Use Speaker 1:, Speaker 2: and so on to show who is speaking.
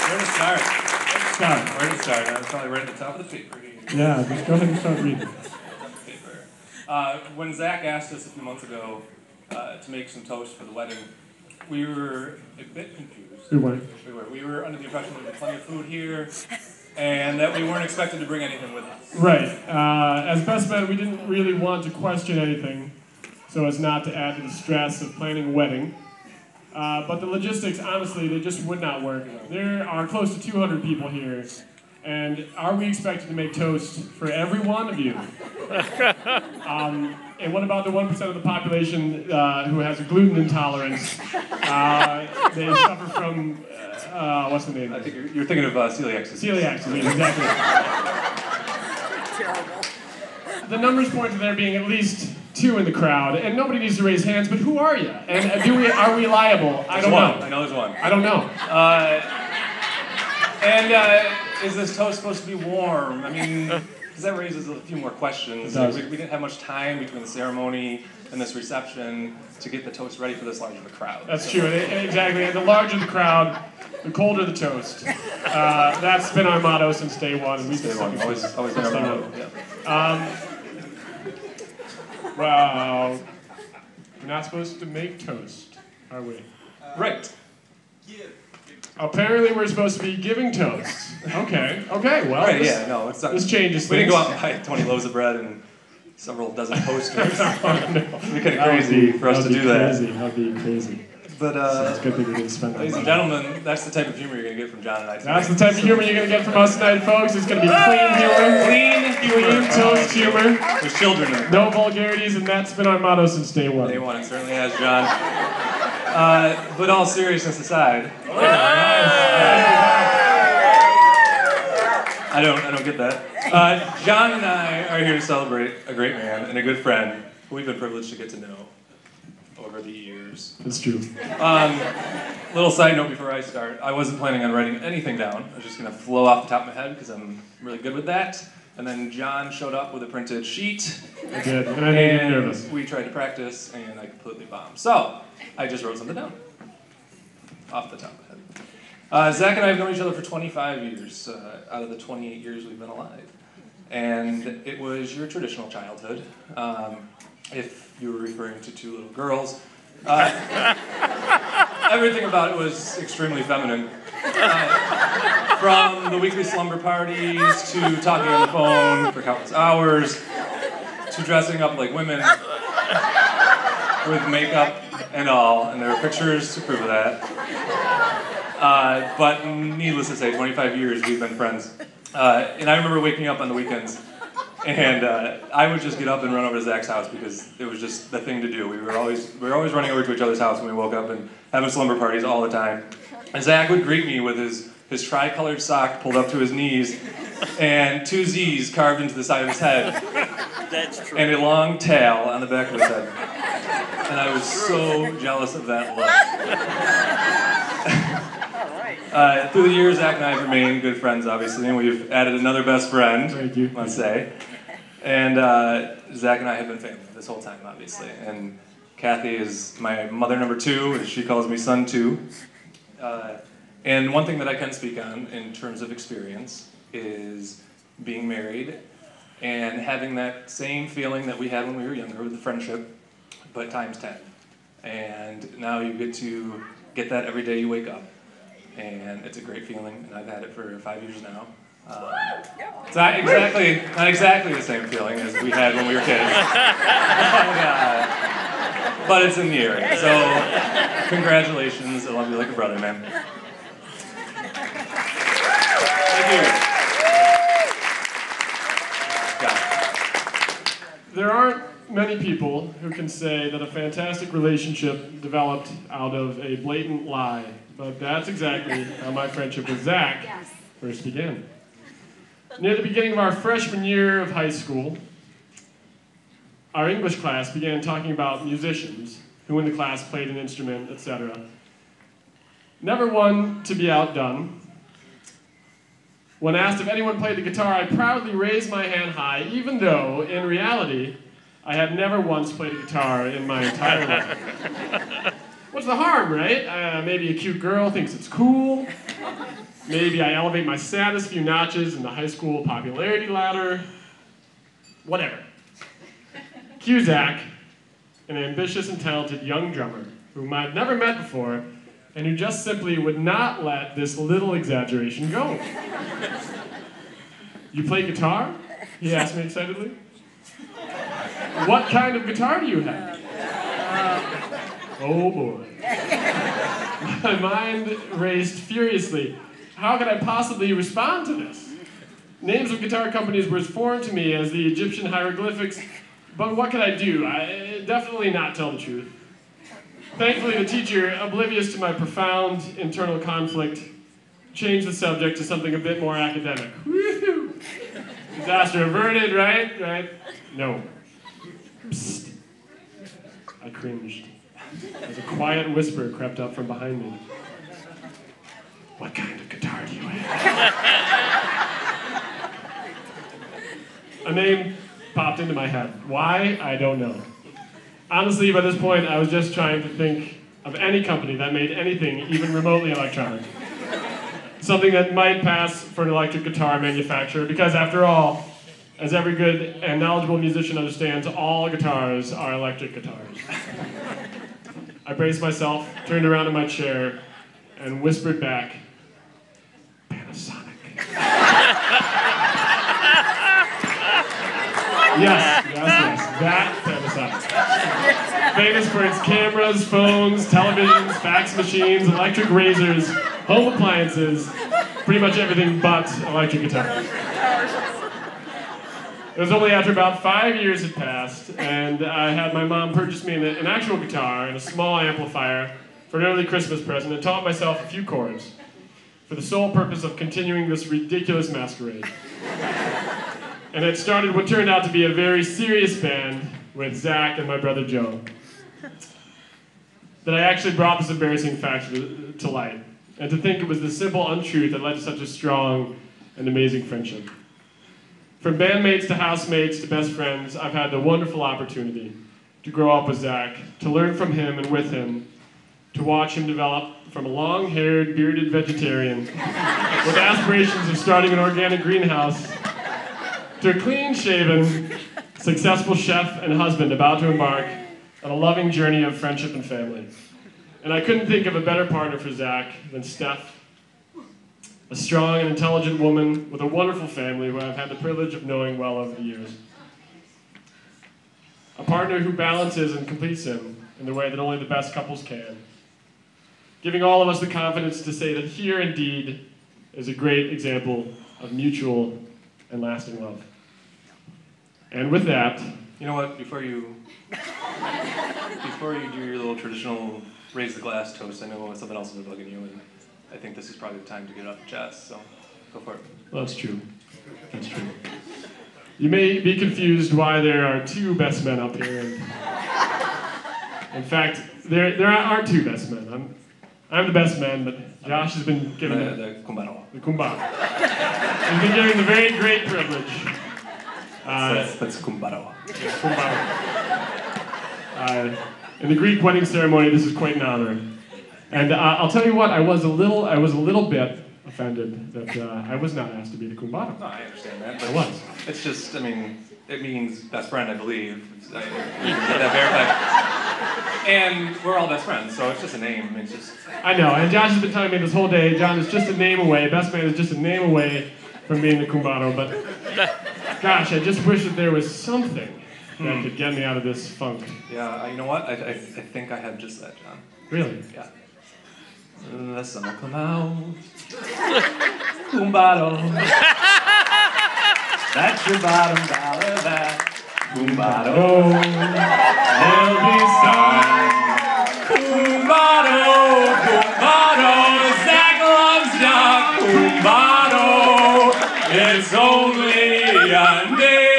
Speaker 1: Where to start?
Speaker 2: Start.
Speaker 1: Where to start? That's probably right at the top of the paper here.
Speaker 2: Yeah, just go ahead and start reading.
Speaker 1: When Zach asked us a few months ago to make some toast for the wedding, we were a bit confused.
Speaker 2: We were.
Speaker 1: We were under the impression there was plenty of food here, and that we weren't expected to bring anything with us.
Speaker 2: Right. As best men, we didn't really want to question anything so as not to add to the stress of planning a wedding. But the logistics, honestly, they just would not work. There are close to 200 people here, and are we expected to make toast for every one of you? And what about the 1% of the population who has a gluten intolerance? They suffer from, what's the name?
Speaker 1: I think you're thinking of celiac disease.
Speaker 2: Celiac disease, exactly.
Speaker 3: Terrible.
Speaker 2: The numbers point to there being at least 2 in the crowd, and nobody needs to raise hands, but who are you? And are we liable? I don't know.
Speaker 1: I know there's one.
Speaker 2: I don't know.
Speaker 1: Is this toast supposed to be warm? I mean, because that raises a few more questions.
Speaker 2: It does.
Speaker 1: We didn't have much time between the ceremony and this reception to get the toast ready for this large of a crowd.
Speaker 2: That's true, exactly. And the larger the crowd, the colder the toast. That's been our motto since day one. We've
Speaker 1: Stay warm. Always been our motto. Yeah.
Speaker 2: Well, we're not supposed to make toast, are we?
Speaker 1: Right.
Speaker 2: Apparently we're supposed to be giving toasts. Okay, well,
Speaker 1: Right, yeah, no, it's not.
Speaker 2: this changes
Speaker 1: We didn't
Speaker 2: things.
Speaker 1: go out and buy 20 loaves of bread and several dozen toasters.
Speaker 2: No.
Speaker 1: It'd be kind of crazy for us to do that.
Speaker 2: That'd be crazy.
Speaker 1: But,
Speaker 2: It's a good thing we didn't spend that
Speaker 1: ladies and
Speaker 2: money.
Speaker 1: gentlemen, that's the type of humor you're going to get from John and I tonight.
Speaker 2: That's the type of humor you're going to get from us tonight, folks. It's going to be clean humor. Clean toast humor.
Speaker 1: There's children in it.
Speaker 2: No vulgarities, and that's been our motto since day one.
Speaker 1: Day one, it certainly has, John. But all seriousness aside, I don't get that. John and I are here to celebrate a great man and a good friend who we've been privileged to get to know over the years.
Speaker 2: That's true.
Speaker 1: Little side note before I start, I wasn't planning on writing anything down. I was just going to flow off the top of my head because I'm really good with that. And then John showed up with a printed sheet.
Speaker 2: I did, and I made you nervous.
Speaker 1: We tried to practice, and I completely bombed. So, I just wrote something down. Off the top of my head. Zach and I have known each other for 25 years, out of the 28 years we've been alive. And it was your traditional childhood, if you were referring to 2 little girls. Everything about it was extremely feminine. From the weekly slumber parties, to talking on the phone for countless hours, to dressing up like women with makeup and all, and there are pictures to prove that. But needless to say, 25 years we've been friends. And I remember waking up on the weekends, and I would just get up and run over to Zach's house because it was just the thing to do. We were always running over to each other's house when we woke up and having slumber parties all the time. And Zach would greet me with his tri-colored sock pulled up to his knees and 2 Z's carved into the side of his head.
Speaker 3: That's true.
Speaker 1: And a long tail on the back of his head. And I was so jealous of that look. Through the years, Zach and I have remained good friends, obviously, and we've added another best friend,
Speaker 2: Thank you.
Speaker 1: let's say. And Zach and I have been family this whole time, obviously. And Kathy is my mother number 2, as she calls me son 2. And one thing that I can speak on in terms of experience is being married and having that same feeling that we had when we were younger with the friendship, but times 10. And now you get to get that every day you wake up. And it's a great feeling, and I've had it for 5 years now. It's not exactly the same feeling as we had when we were kids. But it's in the area. So, congratulations. I love you like a brother, man. Thank you.
Speaker 2: There aren't many people who can say that a fantastic relationship developed out of a blatant lie, but that's exactly how my friendship with Zach first began. Near the beginning of our freshman year of high school, our English class began talking about musicians who in the class played an instrument, etc. Never one to be outdone. When asked if anyone played the guitar, I proudly raised my hand high, even though, in reality, I had never once played a guitar in my entire life. what's the harm, right? Maybe a cute girl thinks it's cool. Maybe I elevate my status a few notches in the high school popularity ladder. Whatever. Cue Zach, an ambitious and talented young drummer whom I'd never met before and who just simply would not let this little exaggeration go. You play guitar? He asked me excitedly. What kind of guitar do you have? Oh boy. My mind raced furiously. How could I possibly respond to this? Names of guitar companies were as foreign to me as the Egyptian hieroglyphics, but what could I do? I definitely not tell the truth. Thankfully, the teacher, oblivious to my profound internal conflict, changed the subject to something a bit more academic. Woo-hoo! Disaster averted, right? Right? No. Psst. I cringed as a quiet whisper crept up from behind me. What kind of guitar do you have? A name popped into my head. Why? I don't know. Honestly, by this point, I was just trying to think of any company that made anything even remotely electronic. Something that might pass for an electric guitar manufacturer, because after all, as every good and knowledgeable musician understands, all guitars are electric guitars. I braced myself, turned around in my chair, and whispered back, Panasonic. Yes, that Panasonic. Famous for its cameras, phones, televisions, fax machines, electric razors, home appliances, pretty much everything but electric guitars. It was only after about 5 years had passed, and I had my mom purchase me an actual guitar and a small amplifier for an early Christmas present, and taught myself a few chords for the sole purpose of continuing this ridiculous masquerade. And it started what turned out to be a very serious band with Zach and my brother Joe. That I actually brought this embarrassing fact to light, and to think it was the simple untruth that led to such a strong and amazing friendship. From bandmates to housemates to best friends, I've had the wonderful opportunity to grow up with Zach, to learn from him and with him, to watch him develop from a long-haired, bearded vegetarian with aspirations of starting an organic greenhouse to a clean-shaven, successful chef and husband about to embark on a loving journey of friendship and family. And I couldn't think of a better partner for Zach than Steph, a strong and intelligent woman with a wonderful family who I've had the privilege of knowing well over the years. A partner who balances and completes him in the way that only the best couples can, giving all of us the confidence to say that here indeed is a great example of mutual and lasting love. And with that,
Speaker 1: You know what, before you do your little traditional raise the glass toast, I know something else has been bugging you, and I think this is probably the time to get it off your chest, so go for it.
Speaker 2: well, that's true. That's true. You may be confused why there are two best men up here. In fact, there aren't two best men. I'm the best man, but Josh has been given
Speaker 1: The kumbaro.
Speaker 2: the kumbara. He's been given the very great privilege.
Speaker 1: That's kumbaro.
Speaker 2: In the Greek wedding ceremony, this is quite an honor. And I'll tell you what, I was a little bit offended that I was not asked to be the kumbara.
Speaker 1: No, I understand that, but
Speaker 2: I was.
Speaker 1: it's just, I mean, it means best friend, I believe. You can get that verified. And we're all best friends, so it's just a name. It's just.
Speaker 2: I know, and Josh has been telling me this whole day, John is just a name away, best man is just a name away from being the kumbaro, but gosh, I just wish that there was something that could get me out of this funk.
Speaker 1: Yeah, you know what? I think I had just that, John.
Speaker 2: Really?
Speaker 1: Yeah. The sun will come out. Kumbaro. That's your bottom dollar, that. Kumbaro. There'll be sun. Kumbaro. Kumbaro. Zach loves ya. Kumbaro. It's only a name.